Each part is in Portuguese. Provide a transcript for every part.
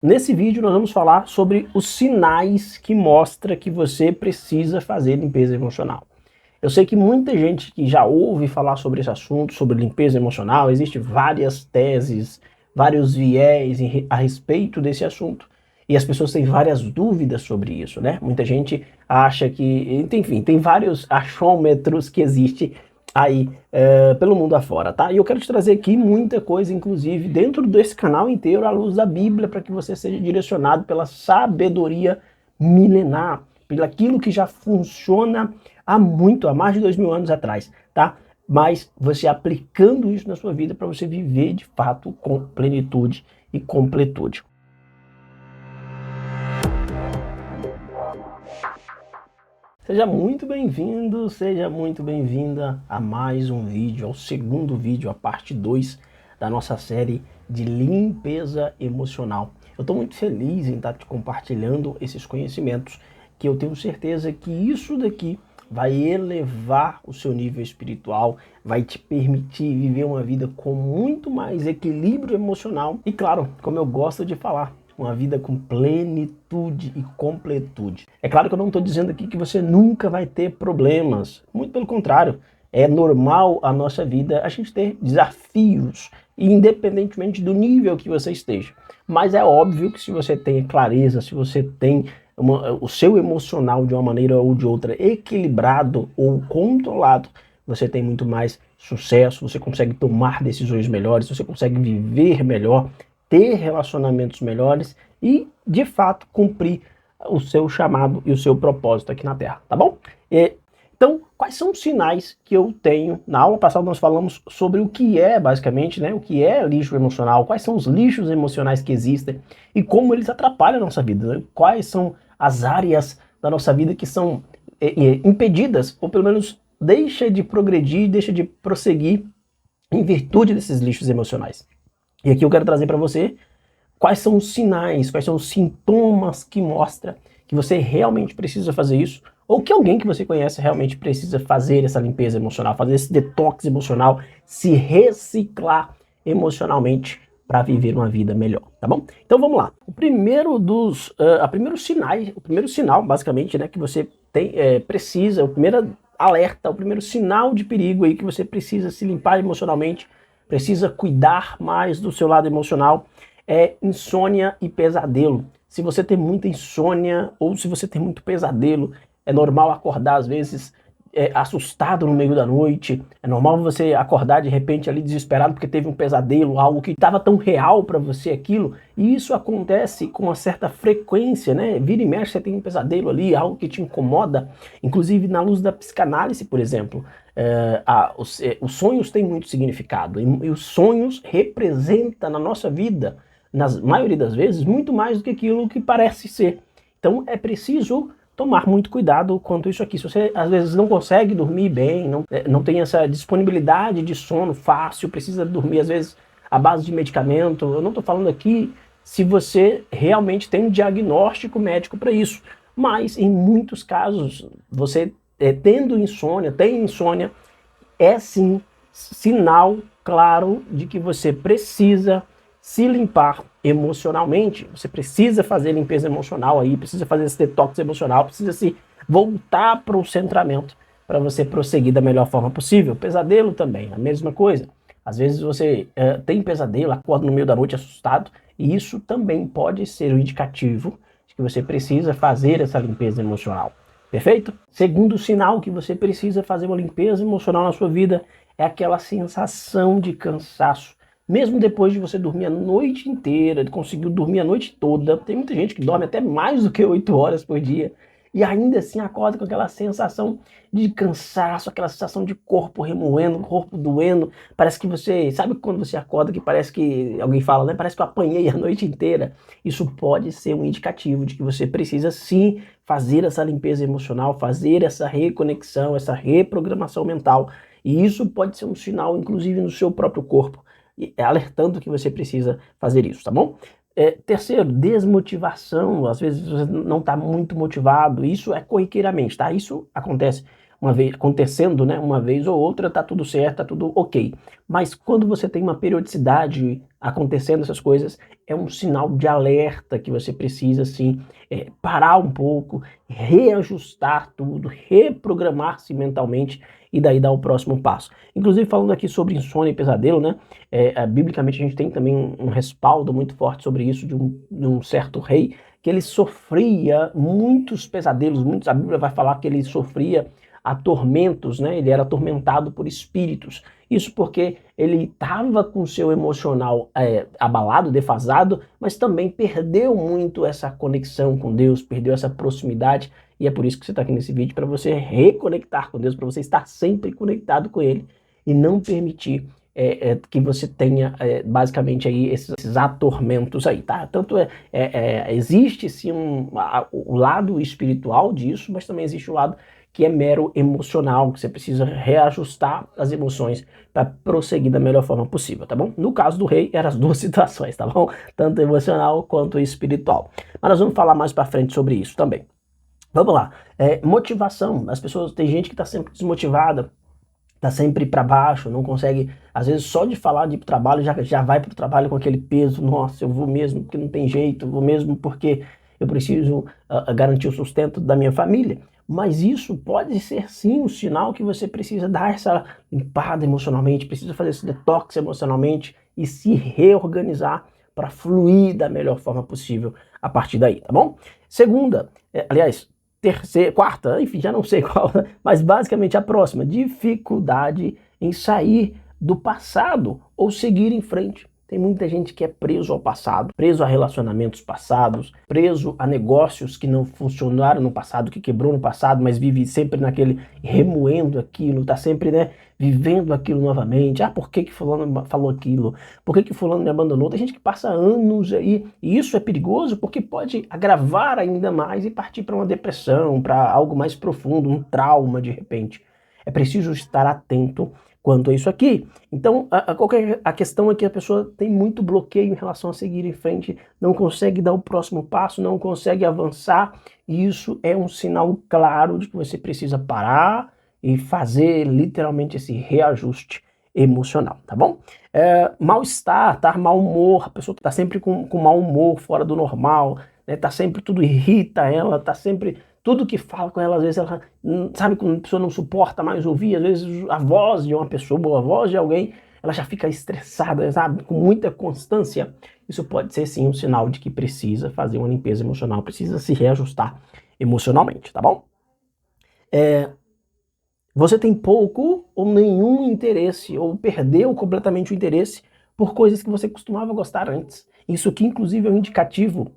Nesse vídeo nós vamos falar sobre os sinais que mostram que você precisa fazer limpeza emocional. Eu sei que muita gente que já ouve falar sobre esse assunto, sobre limpeza emocional, existem várias teses, vários viés a respeito desse assunto. E as pessoas têm várias dúvidas sobre isso, né? Muita gente acha que, enfim, tem vários achômetros que existem aí pelo mundo afora, tá? E eu quero te trazer aqui muita coisa, inclusive, dentro desse canal inteiro, à luz da Bíblia, para que você seja direcionado pela sabedoria milenar, pelo aquilo que já funciona há mais de 2000 anos atrás, tá? Mas você aplicando isso na sua vida para você viver, de fato, com plenitude e completude. Seja muito bem-vindo, seja muito bem-vinda a mais um vídeo, ao segundo vídeo, a parte 2 da nossa série de limpeza emocional. Eu estou muito feliz em estar te compartilhando esses conhecimentos, que eu tenho certeza que isso daqui vai elevar o seu nível espiritual, vai te permitir viver uma vida com muito mais equilíbrio emocional e, claro, como eu gosto de falar, uma vida com plenitude e completude. É claro que eu não estou dizendo aqui que você nunca vai ter problemas, muito pelo contrário, é normal a nossa vida a gente ter desafios, independentemente do nível que você esteja. Mas é óbvio que se você tem clareza, se você tem o seu emocional de uma maneira ou de outra equilibrado ou controlado, você tem muito mais sucesso, você consegue tomar decisões melhores, você consegue viver melhor, ter relacionamentos melhores e, de fato, cumprir o seu chamado e o seu propósito aqui na Terra, tá bom? Então, quais são os sinais que eu tenho? Na aula passada nós falamos sobre o que é, basicamente, né, o que é lixo emocional, quais são os lixos emocionais que existem e como eles atrapalham a nossa vida, né? Quais são as áreas da nossa vida que são impedidas, ou pelo menos deixa de progredir, deixa de prosseguir em virtude desses lixos emocionais. E aqui eu quero trazer para você quais são os sinais, quais são os sintomas que mostram que você realmente precisa fazer isso, ou que alguém que você conhece realmente precisa fazer essa limpeza emocional, fazer esse detox emocional, se reciclar emocionalmente para viver uma vida melhor, tá bom? Então vamos lá. O primeiro sinal, basicamente, né, que você tem, precisa, o primeiro alerta, o primeiro sinal de perigo aí que você precisa se limpar emocionalmente, precisa cuidar mais do seu lado emocional, é insônia e pesadelo. Se você tem muita insônia ou se você tem muito pesadelo, é normal acordar às vezes assustado no meio da noite, é normal você acordar de repente ali desesperado porque teve um pesadelo, algo que estava tão real para você aquilo, e isso acontece com uma certa frequência, né? Vira e mexe você tem um pesadelo ali, algo que te incomoda, inclusive na luz da psicanálise, por exemplo, os sonhos têm muito significado, e os sonhos representam na nossa vida, na maioria das vezes, muito mais do que aquilo que parece ser. Então é preciso tomar muito cuidado quanto a isso aqui. Se você às vezes não consegue dormir bem, não tem essa disponibilidade de sono fácil, precisa dormir às vezes à base de medicamento, eu não estou falando aqui se você realmente tem um diagnóstico médico para isso, mas em muitos casos você tendo insônia, tem insônia, é sim sinal claro de que você precisa se limpar emocionalmente. Você precisa fazer limpeza emocional aí, precisa fazer esse detox emocional, precisa se voltar para o centramento para você prosseguir da melhor forma possível. Pesadelo também, a mesma coisa. Às vezes você tem pesadelo, acorda no meio da noite assustado, e isso também pode ser um indicativo de que você precisa fazer essa limpeza emocional. Perfeito? Segundo sinal que você precisa fazer uma limpeza emocional na sua vida é aquela sensação de cansaço. Mesmo depois de você dormir a noite inteira, conseguiu dormir a noite toda, tem muita gente que dorme até mais do que 8 horas por dia, e ainda assim acorda com aquela sensação de cansaço, aquela sensação de corpo remoendo, corpo doendo, parece que você, sabe quando você acorda que parece que, alguém fala, né, parece que eu apanhei a noite inteira? Isso pode ser um indicativo de que você precisa sim fazer essa limpeza emocional, fazer essa reconexão, essa reprogramação mental, e isso pode ser um sinal, inclusive, no seu próprio corpo, alertando que você precisa fazer isso, tá bom? Terceiro, desmotivação. Às vezes você não está muito motivado, isso é corriqueiramente, tá? Isso acontece uma vez acontecendo, né, uma vez ou outra, tá tudo certo, tá tudo ok. Mas quando você tem uma periodicidade acontecendo essas coisas, é um sinal de alerta que você precisa, assim, parar um pouco, reajustar tudo, reprogramar-se mentalmente e daí dar o próximo passo. Inclusive, falando aqui sobre insônia e pesadelo, né, biblicamente a gente tem também um respaldo muito forte sobre isso de um certo rei, que ele sofria muitos pesadelos, a Bíblia vai falar que ele sofria atormentos, né? Ele era atormentado por espíritos. Isso porque ele estava com seu emocional abalado, defasado, mas também perdeu muito essa conexão com Deus, perdeu essa proximidade, e é por isso que você está aqui nesse vídeo, para você reconectar com Deus, para você estar sempre conectado com Ele e não permitir que você tenha basicamente aí esses atormentos aí, tá? Tanto existe sim o lado espiritual disso, mas também existe o lado que é mero emocional, que você precisa reajustar as emoções para prosseguir da melhor forma possível, tá bom? No caso do rei, eram as duas situações, tá bom? Tanto emocional quanto espiritual. Mas nós vamos falar mais para frente sobre isso também. Vamos lá. Motivação. As pessoas, tem gente que está sempre desmotivada, tá sempre para baixo, não consegue, às vezes só de falar de ir pro trabalho já vai pro trabalho com aquele peso, nossa, eu vou mesmo porque não tem jeito, eu vou mesmo porque eu preciso garantir o sustento da minha família. Mas isso pode ser sim um sinal que você precisa dar essa limpada emocionalmente, precisa fazer esse detox emocionalmente e se reorganizar para fluir da melhor forma possível a partir daí, tá bom? Segunda, aliás, terceira, quarta, enfim, já não sei qual, mas basicamente a próxima, dificuldade em sair do passado ou seguir em frente. Tem muita gente que é preso ao passado, preso a relacionamentos passados, preso a negócios que não funcionaram no passado, que quebrou no passado, mas vive sempre naquele, remoendo aquilo, tá sempre, né, vivendo aquilo novamente. Ah, por que que fulano falou aquilo? Por que que fulano me abandonou? Tem gente que passa anos aí, e isso é perigoso porque pode agravar ainda mais e partir para uma depressão, para algo mais profundo, um trauma de repente. É preciso estar atento quanto a isso aqui. Então, a questão é que a pessoa tem muito bloqueio em relação a seguir em frente, não consegue dar o próximo passo, não consegue avançar, e isso é um sinal claro de que você precisa parar e fazer literalmente esse reajuste emocional, tá bom? Mal-estar, tá? Mau humor, a pessoa que tá sempre com mau humor, fora do normal, né? Tá sempre, tudo irrita ela, tá sempre, tudo que fala com ela, às vezes ela, sabe, quando a pessoa não suporta mais ouvir, às vezes a voz de uma pessoa, a voz de alguém, ela já fica estressada, sabe, com muita constância. Isso pode ser sim um sinal de que precisa fazer uma limpeza emocional, precisa se reajustar emocionalmente, tá bom? Você tem pouco ou nenhum interesse, ou perdeu completamente o interesse por coisas que você costumava gostar antes. Isso aqui, inclusive, é um indicativo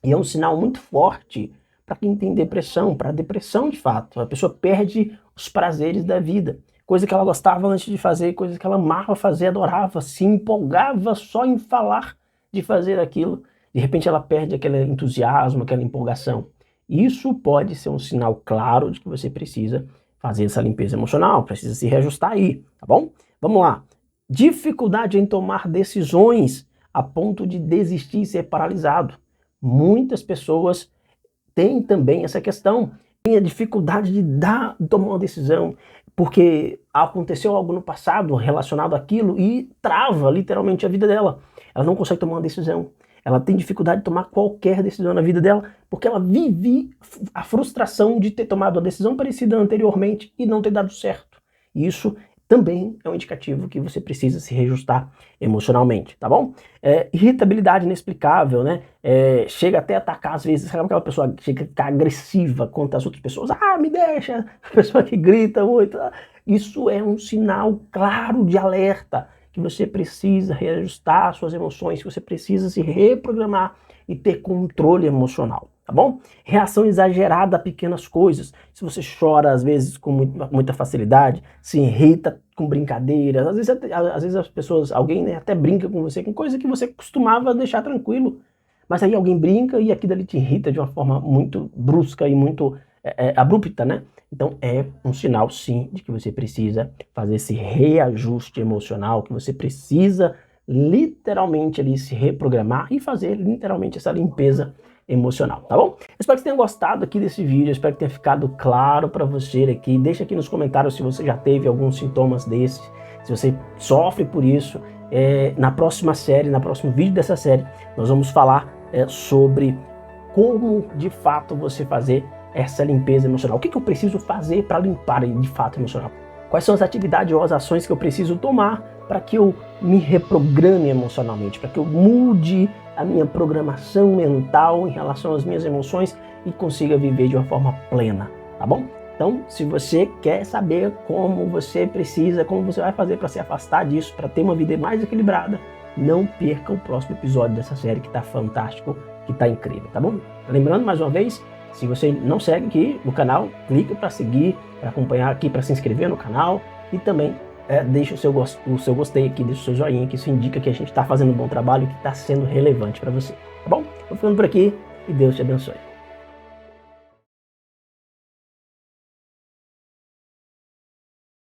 e é um sinal muito forte para quem tem depressão, para depressão de fato. A pessoa perde os prazeres da vida. Coisa que ela gostava antes de fazer, coisa que ela amava fazer, adorava, se empolgava só em falar de fazer aquilo. De repente ela perde aquele entusiasmo, aquela empolgação. Isso pode ser um sinal claro de que você precisa fazer essa limpeza emocional, precisa se reajustar aí, tá bom? Vamos lá. Dificuldade em tomar decisões a ponto de desistir e ser paralisado. Muitas pessoas têm também essa questão, tem a dificuldade de tomar uma decisão, porque aconteceu algo no passado relacionado àquilo e trava literalmente a vida dela. Ela não consegue tomar uma decisão. Ela tem dificuldade de tomar qualquer decisão na vida dela, porque ela vive a frustração de ter tomado a decisão parecida anteriormente e não ter dado certo. E isso também é um indicativo que você precisa se reajustar emocionalmente, tá bom? Irritabilidade inexplicável, né? Chega até a atacar, às vezes, sabe aquela pessoa que chega a ficar agressiva contra as outras pessoas? Ah, me deixa! A pessoa que grita muito. Isso é um sinal claro de alerta, que você precisa reajustar suas emoções, que você precisa se reprogramar e ter controle emocional, tá bom? Reação exagerada a pequenas coisas. Se você chora, às vezes, com muita facilidade, se irrita com brincadeiras, às vezes as pessoas, alguém, né, até brinca com você com coisa que você costumava deixar tranquilo, mas aí alguém brinca e aquilo ali te irrita de uma forma muito brusca e muito abrupta, né? Então é um sinal sim de que você precisa fazer esse reajuste emocional, que você precisa literalmente ali se reprogramar e fazer literalmente essa limpeza emocional, tá bom? Espero que você tenha gostado aqui desse vídeo, espero que tenha ficado claro para você aqui. Deixa aqui nos comentários se você já teve alguns sintomas desses, se você sofre por isso. Na próxima série, no próximo vídeo dessa série, nós vamos falar sobre como de fato você fazer essa limpeza emocional. O que eu preciso fazer para limpar de fato emocional? Quais são as atividades ou as ações que eu preciso tomar para que eu me reprograme emocionalmente, para que eu mude a minha programação mental em relação às minhas emoções e consiga viver de uma forma plena, tá bom? Então, se você quer saber como você precisa, como você vai fazer para se afastar disso, para ter uma vida mais equilibrada, não perca o próximo episódio dessa série que está fantástico, que está incrível, tá bom? Lembrando mais uma vez, se você não segue aqui no canal, clique para seguir, para acompanhar aqui, para se inscrever no canal e também deixa o seu gostei aqui, deixa o seu joinha, que isso indica que a gente está fazendo um bom trabalho e que está sendo relevante para você, tá bom? Vou ficando por aqui e Deus te abençoe.